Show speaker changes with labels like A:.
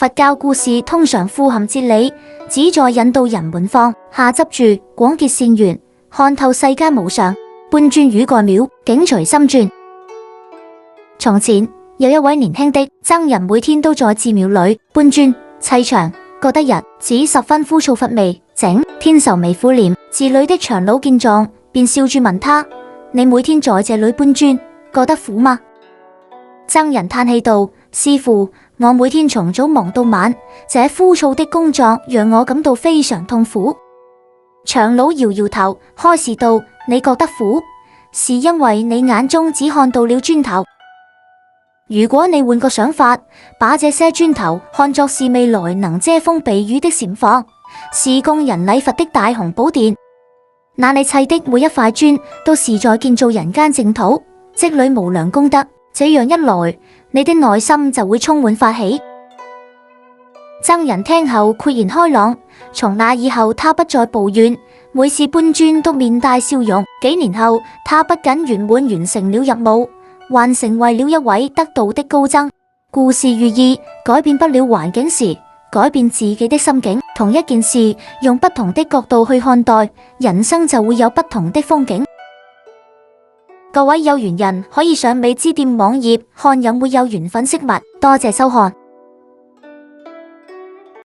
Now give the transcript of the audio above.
A: 佛教故事通常富含哲理，旨在引導人們放下執著，廣結善緣，看透世間無常，搬磚與蓋廟，境隨心轉。從前有一位年輕的僧人，每天都在寺廟裏搬磚砌牆，覺得日子十分枯燥乏味，整天愁眉苦臉。寺裏的長老見狀，便笑住問他：你每天在這裏搬磚，覺得苦嗎？僧人嘆氣道：師父，我每天從早忙到晚，這枯燥的工作讓我感到非常痛苦。長老搖搖頭，開示道：你覺得苦，是因為你眼中只看到了磚頭。如果你換個想法，把這些磚頭看作是未來能遮風避雨的禪房，是供人禮佛的大雄寶殿，那你砌的每一塊磚都是在建造人間淨土，積累無量功德。這樣一來，你的內心就會充滿法喜。僧人聽後豁然開朗，從那以後他不再抱怨，每次搬磚都面帶笑容。幾年後，他不僅圓滿完成了任務，還成為了一位得道的高僧。故事寓意：改變不了環境時，改變自己的心境。同一件事，用不同的角度去看待，人生就會有不同的風景。各位有緣人可以上美之店網頁看有沒有緣分飾物。多謝收看。